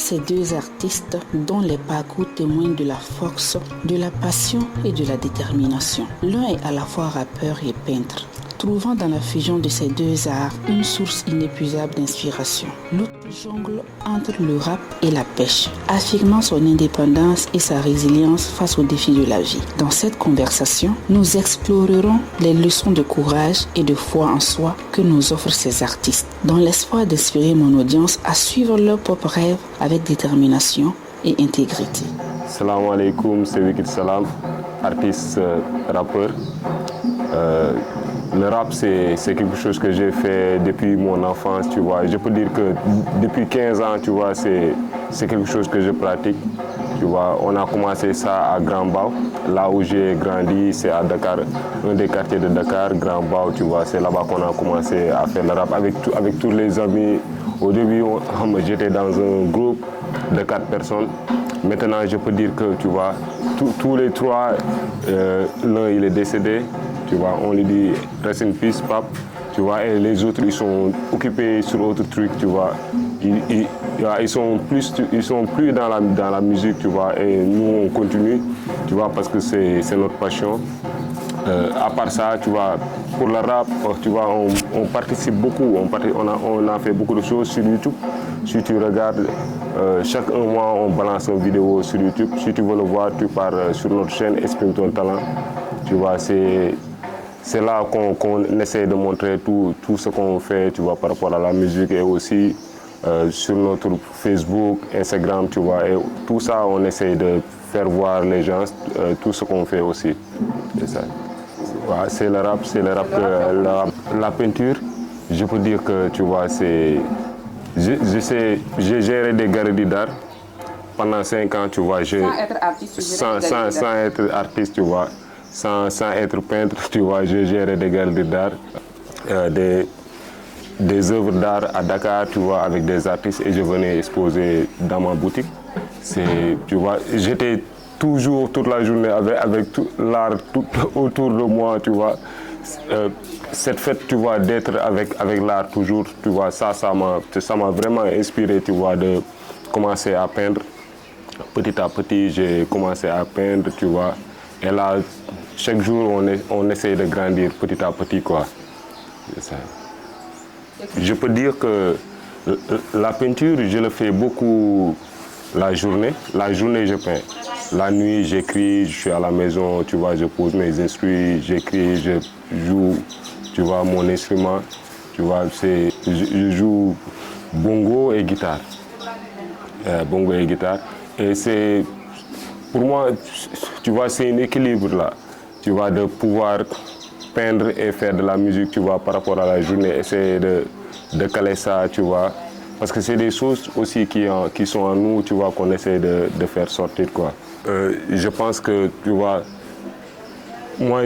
ces deux artistes dont les parcours témoignent de la force, de la passion et de la détermination. L'un est à la fois rappeur et peintre, trouvant dans la fusion de ces deux arts une source inépuisable d'inspiration. L'autre jongle entre le rap et la pêche, affirmant son indépendance et sa résilience face aux défis de la vie. Dans cette conversation, nous explorerons les leçons de courage et de foi en soi que nous offrent ces artistes, dans l'espoir d'inspirer mon audience à suivre leur propre rêve avec détermination et intégrité. Salam alaikum, c'est Wikid Salam, artiste rappeur. Le rap, c'est quelque chose que j'ai fait depuis mon enfance, tu vois. Je peux dire que depuis 15 ans, tu vois, c'est quelque chose que je pratique. Tu vois, on a commencé ça à Grand Bao, là où j'ai grandi, c'est à Dakar, un des quartiers de Dakar, Grand Bao, tu vois. C'est là-bas qu'on a commencé à faire le rap avec tous les amis. Au début, j'étais dans un groupe de 4 personnes. Maintenant, je peux dire que, tu vois, tous les trois, l'un il est décédé, tu vois, on lui dit rest in peace, pape, tu vois, et les autres ils sont occupés sur autre truc, tu vois. Ils sont plus dans la musique, tu vois, et nous on continue, tu vois, parce que c'est notre passion. À part ça, tu vois, pour le rap, tu vois, on participe beaucoup, on a fait beaucoup de choses sur YouTube. Si tu regardes, chaque mois, on balance une vidéo sur YouTube. Si tu veux le voir, tu pars sur notre chaîne Exprime ton talent. Tu vois, c'est là qu'on essaie de montrer tout ce qu'on fait, tu vois, par rapport à la musique et aussi sur notre Facebook, Instagram, tu vois. Et tout ça, on essaie de faire voir les gens tout ce qu'on fait aussi. C'est ça. Ouais, c'est le rap, la peinture. Je peux dire que, tu vois, c'est... J'ai géré des galeries d'art pendant 5 ans, tu vois. Sans être artiste, tu vois. Sans être peintre, tu vois. J'ai géré des galeries d'art, des œuvres d'art à Dakar, tu vois, avec des artistes et je venais exposer dans ma boutique. Tu vois, j'étais toujours toute la journée avec tout l'art tout autour de moi, tu vois. Cette fête, tu vois, d'être avec l'art toujours, tu vois, ça m'a vraiment inspiré, tu vois, de commencer à peindre. Petit à petit, j'ai commencé à peindre, tu vois. Et là, chaque jour, on essaie de grandir petit à petit, quoi. C'est ça. Je peux dire que la peinture, je le fais beaucoup la journée. La journée, je peins. La nuit, j'écris, je suis à la maison, tu vois, je pose mes instruments, j'écris, je joue, tu vois, mon instrument. Tu vois, je joue bongo et guitare. Bongo et guitare. Et pour moi, tu vois, c'est un équilibre là. Tu vois, de pouvoir peindre et faire de la musique, tu vois, par rapport à la journée, essayer de caler ça, tu vois. Parce que c'est des choses aussi qui sont en nous, tu vois, qu'on essaie de faire sortir, quoi. Je pense que, tu vois, moi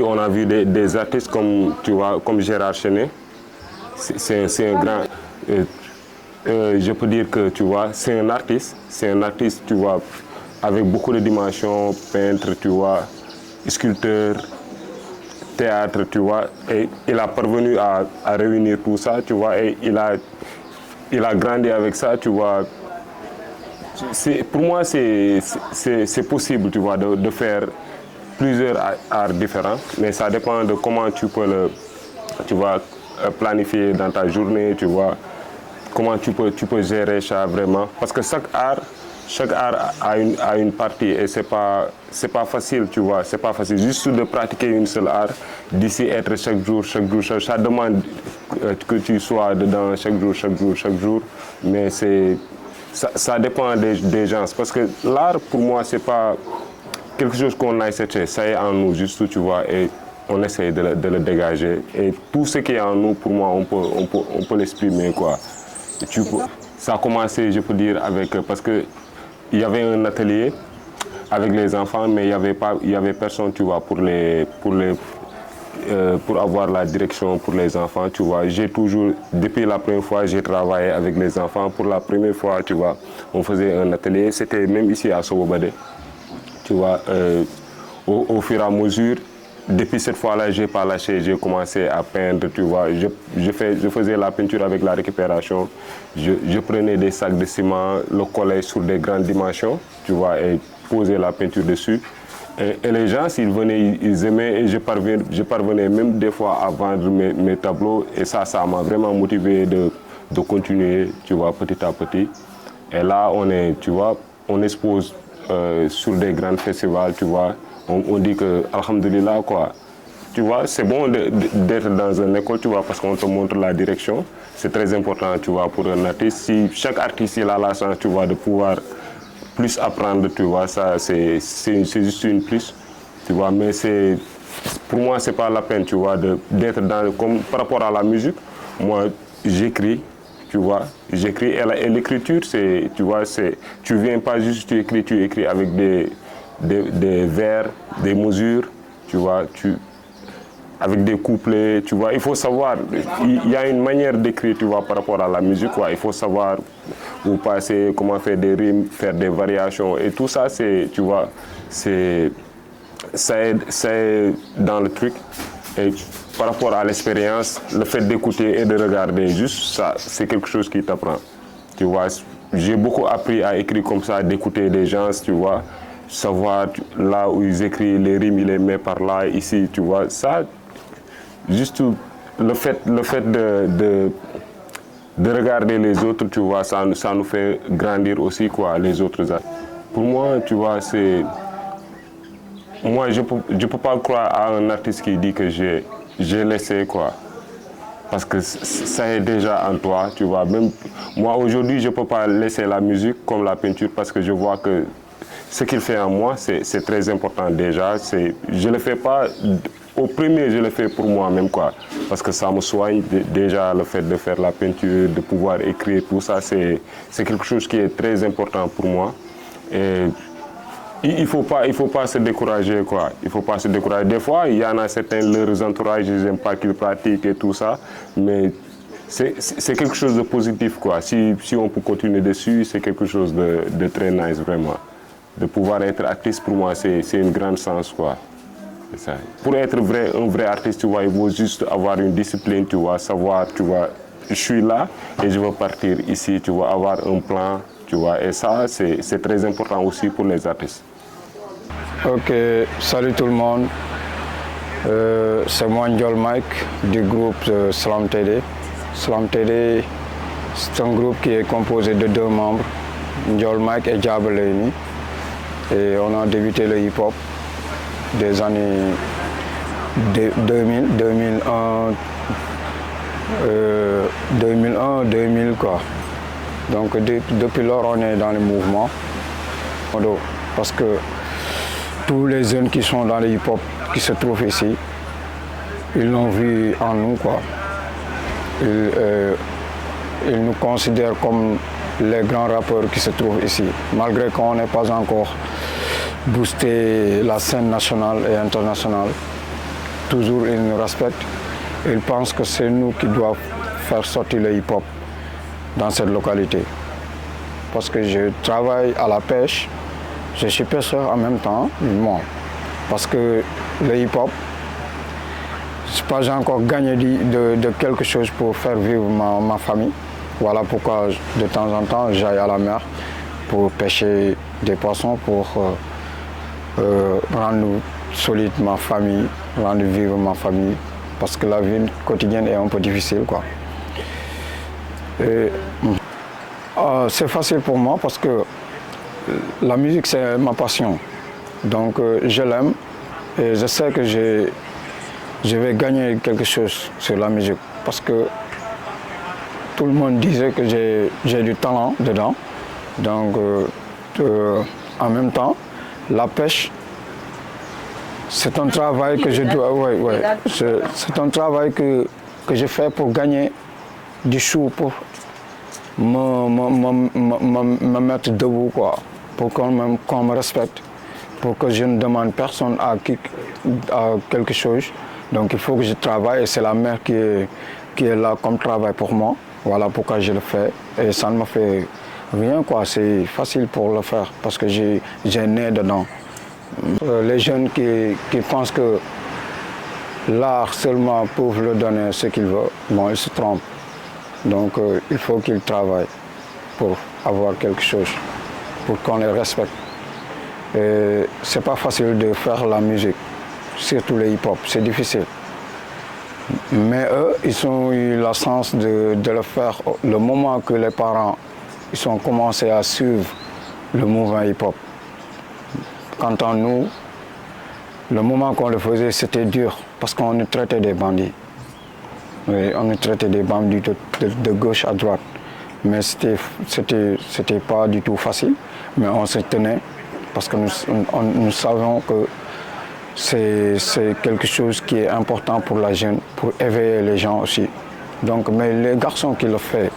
on a vu des artistes comme, tu vois, comme Gérard Chenet. C'est un grand... je peux dire que, tu vois, c'est un artiste, tu vois, avec beaucoup de dimensions, peintre, tu vois, sculpteur, théâtre, tu vois, et il a parvenu à réunir tout ça, tu vois, et il a grandi avec ça, tu vois. Pour moi, c'est possible, tu vois, de faire plusieurs arts différents, mais ça dépend de comment tu peux planifier dans ta journée, tu vois, comment tu peux gérer ça vraiment. Parce que chaque art a une partie et c'est pas facile, tu vois, c'est pas facile. Juste de pratiquer une seule art, d'ici être chaque jour, ça demande que tu sois dedans chaque jour, mais ça dépend des gens. Parce que l'art, pour moi, c'est pas quelque chose qu'on a cherché, ça est en nous, juste, tu vois, et on essaie de le dégager. Et tout ce qui est en nous, pour moi, on peut l'exprimer, quoi. Ça a commencé, je peux dire, parce que il y avait un atelier avec les enfants, mais il y avait personne, tu vois, pour avoir la direction pour les enfants, tu vois. Depuis la première fois, j'ai travaillé avec les enfants. Pour la première fois, tu vois, on faisait un atelier. C'était même ici à Sobobade, tu vois. Au fur et à mesure, depuis cette fois-là, je n'ai pas lâché, j'ai commencé à peindre, tu vois. Je faisais la peinture avec la récupération. Je prenais des sacs de ciment, le collais sur des grandes dimensions, tu vois, et posais la peinture dessus. Et les gens, s'ils venaient, ils aimaient, et je parvenais même des fois à vendre mes tableaux. Et ça m'a vraiment motivé de continuer, tu vois, petit à petit. Et là, on expose sur des grands festivals, tu vois. On dit que, alhamdoulilah, quoi. Tu vois, c'est bon d'être dans une école, tu vois, parce qu'on te montre la direction. C'est très important, tu vois, pour un artiste. Si chaque artiste il a la chance, tu vois, de pouvoir plus apprendre, tu vois, ça, c'est juste une plus, tu vois. Mais pour moi, c'est pas la peine, tu vois, d'être dans, comme par rapport à la musique. Moi, j'écris, tu vois, j'écris. Et l'écriture, c'est, tu vois, tu viens pas juste, tu écris avec des vers, des mesures, tu vois, avec des couplets, tu vois. Il faut savoir, il y a une manière d'écrire, tu vois, par rapport à la musique, quoi. Il faut savoir où passer, comment faire des rimes, faire des variations. Et tout ça, tu vois, ça aide dans le truc. Et par rapport à l'expérience, le fait d'écouter et de regarder, juste ça, c'est quelque chose qui t'apprend. Tu vois, j'ai beaucoup appris à écrire comme ça, d'écouter des gens, tu vois, savoir là où ils écrivent, les rimes, ils les mettent par là, ici, tu vois. Ça, juste le fait de regarder les autres, tu vois, ça nous fait grandir aussi, quoi, les autres arts. Pour moi, tu vois, moi, je peux pas croire à un artiste qui dit que j'ai laissé, quoi. Parce que ça est déjà en toi, tu vois. Même moi, aujourd'hui, je ne peux pas laisser la musique comme la peinture parce que je vois que ce qu'il fait en moi, c'est très important déjà. Je ne le fais pas, au premier, je le fais pour moi-même, quoi. Parce que ça me soigne déjà, le fait de faire la peinture, de pouvoir écrire, tout ça, c'est quelque chose qui est très important pour moi. Et il faut pas se décourager, quoi. Il faut pas se décourager. Des fois, il y en a certains, leurs entourages, ils n'aiment pas qu'ils pratiquent et tout ça. Mais c'est quelque chose de positif, quoi. Si on peut continuer dessus, c'est quelque chose de très nice, vraiment. De pouvoir être artiste, pour moi, c'est une grande chance, quoi. Ça. Pour être un vrai artiste, tu vois, il faut juste avoir une discipline, tu vois, savoir, tu vois, je suis là et je veux partir ici, tu vois, avoir un plan, tu vois. Et ça, c'est très important aussi pour les artistes. Ok, salut tout le monde. C'est moi, Ndiol Mike, du groupe Slam TD. Slam TD, c'est un groupe qui est composé de 2 membres, Ndiol Mike et Diable Leini. Et on a débuté le hip-hop des années 2000, 2000 quoi. Donc depuis lors, on est dans le mouvement. Parce que tous les jeunes qui sont dans le hip-hop, qui se trouvent ici, ils l'ont vu en nous, quoi. Ils nous considèrent comme les grands rappeurs qui se trouvent ici, malgré qu'on n'ait pas encore boosté la scène nationale et internationale. Toujours ils nous respectent. Ils pensent que c'est nous qui doivent faire sortir le hip-hop dans cette localité. Parce que je travaille à la pêche, je suis pêcheur en même temps, bon, parce que le hip-hop, je n'ai pas encore gagné de quelque chose pour faire vivre ma famille. Voilà pourquoi de temps en temps j'aille à la mer pour pêcher des poissons pour rendre solide ma famille, rendre vivre ma famille, parce que la vie quotidienne est un peu difficile, quoi. C'est facile pour moi parce que la musique c'est ma passion, donc je l'aime et je sais que je vais gagner quelque chose sur la musique parce que tout le monde disait que j'ai du talent dedans. Donc en même temps, la pêche, c'est un travail que je dois, c'est un travail que je fais pour gagner du chou, pour me mettre debout, quoi, pour qu'on me respecte, pour que je ne demande personne à quelque chose. Donc il faut que je travaille et c'est la mère qui est là comme travail pour moi. Voilà pourquoi je le fais et ça ne me fait rien, quoi. C'est facile pour le faire parce que j'ai né dedans. Les jeunes qui pensent que l'art seulement pour le donner ce qu'il veut, bon, il se trompe. Donc il faut qu'il travaille pour avoir quelque chose, pour qu'on les respecte. C'est pas facile de faire la musique, surtout le hip-hop, c'est difficile. Mais eux, ils ont eu la chance de le faire le moment que les parents ils ont commencé à suivre le mouvement hip-hop. Quant à nous, le moment qu'on le faisait, c'était dur parce qu'on nous traitait des bandits. Oui, on nous traitait des bandits de gauche à droite. Mais c'était pas du tout facile, mais on se tenait parce que nous savons que c'est quelque chose qui est important pour la jeune, pour éveiller les gens aussi. Donc, mais les garçons qui le font,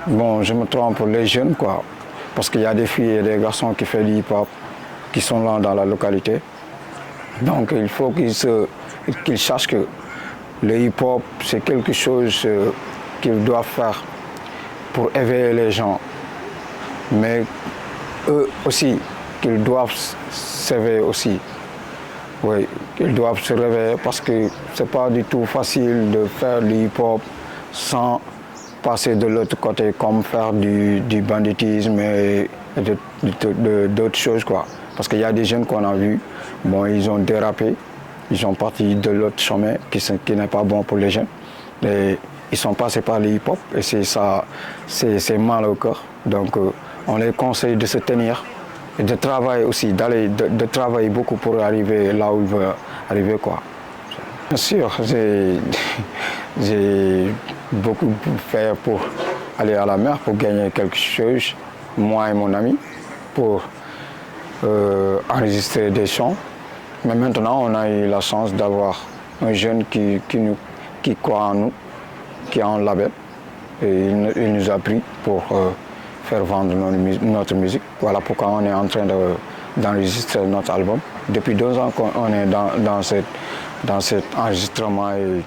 bon, je me trompe pour les jeunes, quoi, parce qu'il y a des filles et des garçons qui font du hip-hop, qui sont là dans la localité. Donc, il faut qu'ils sachent que le hip-hop, c'est quelque chose qu'ils doivent faire pour éveiller les gens. Mais eux aussi, qu'ils doivent s'éveiller aussi. Oui, ils doivent se réveiller parce que c'est pas du tout facile de faire du hip-hop sans passer de l'autre côté, comme faire du banditisme et d'autres choses, quoi. Parce qu'il y a des jeunes qu'on a vus, bon, ils ont dérapé, ils sont partis de l'autre chemin qui n'est pas bon pour les jeunes. Et ils sont passés par le hip-hop et c'est mal au cœur. Donc on les conseille de se tenir et de travailler aussi, de travailler beaucoup pour arriver là où ils veulent arriver, quoi. Bien sûr, j'ai beaucoup fait pour aller à la mer, pour gagner quelque chose, moi et mon ami, pour enregistrer des sons. Mais maintenant, on a eu la chance d'avoir un jeune qui croit en nous, qui a un label. Et il nous a pris pour faire vendre notre musique. Voilà pourquoi on est en train d'enregistrer notre album. Depuis 2 ans qu'on est dans cet enregistrement et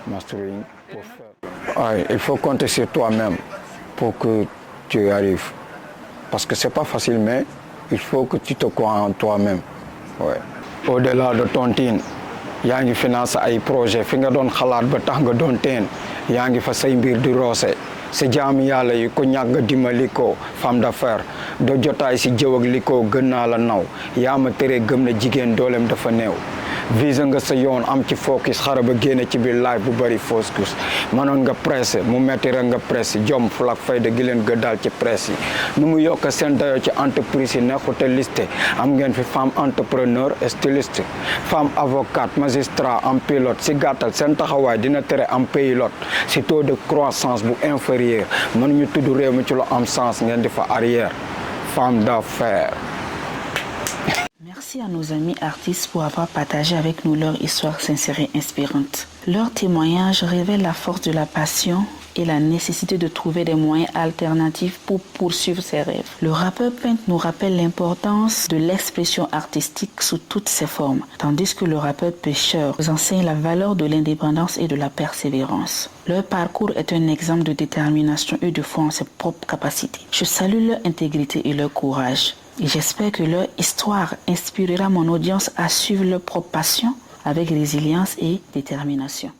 mastering. Ouais, il faut compter sur toi-même pour que tu y arrives. Parce que c'est pas facile, mais il faut que tu te crois en toi-même. Ouais. Au-delà de tontine, yaa ngi financé ay projet fi nga doon xalaat ba tax nga doon teen yaa ngi fa say mbir di roose sa jaami yàlla yi ko ñàkk nga dimbali ko femme d'affaires do jotaay si jëw ak li ko gën naa la naw yaa ma tere gëm na jigéen dooleem dafa néew visa nga sa yoon am ci focus xara ba génne ci biir live bu bëri fausse couche mënoon nga pressé mu metti rek nga pressé jom fulak fayda gi leen gëddaal ci presse yi nu mu yokk seen dayoo ci entreprise yi neexute listé am ngeen fi femme entrepreneur et styliste femme avocate magistrat am pilote si gàttal seen taxawaay dina tere am pilote si taux de croissance bu inférieur mënuñu tudd réew mi ci lu am sens ngeen di fa arrière femme d'affaires. Merci à nos amis artistes pour avoir partagé avec nous leur histoire sincère et inspirante. Leur témoignage révèle la force de la passion et la nécessité de trouver des moyens alternatifs pour poursuivre ses rêves. Le rappeur peintre nous rappelle l'importance de l'expression artistique sous toutes ses formes, tandis que le rappeur pêcheur nous enseigne la valeur de l'indépendance et de la persévérance. Leur parcours est un exemple de détermination et de foi en ses propres capacités. Je salue leur intégrité et leur courage. Et j'espère que leur histoire inspirera mon audience à suivre leur propre passion avec résilience et détermination.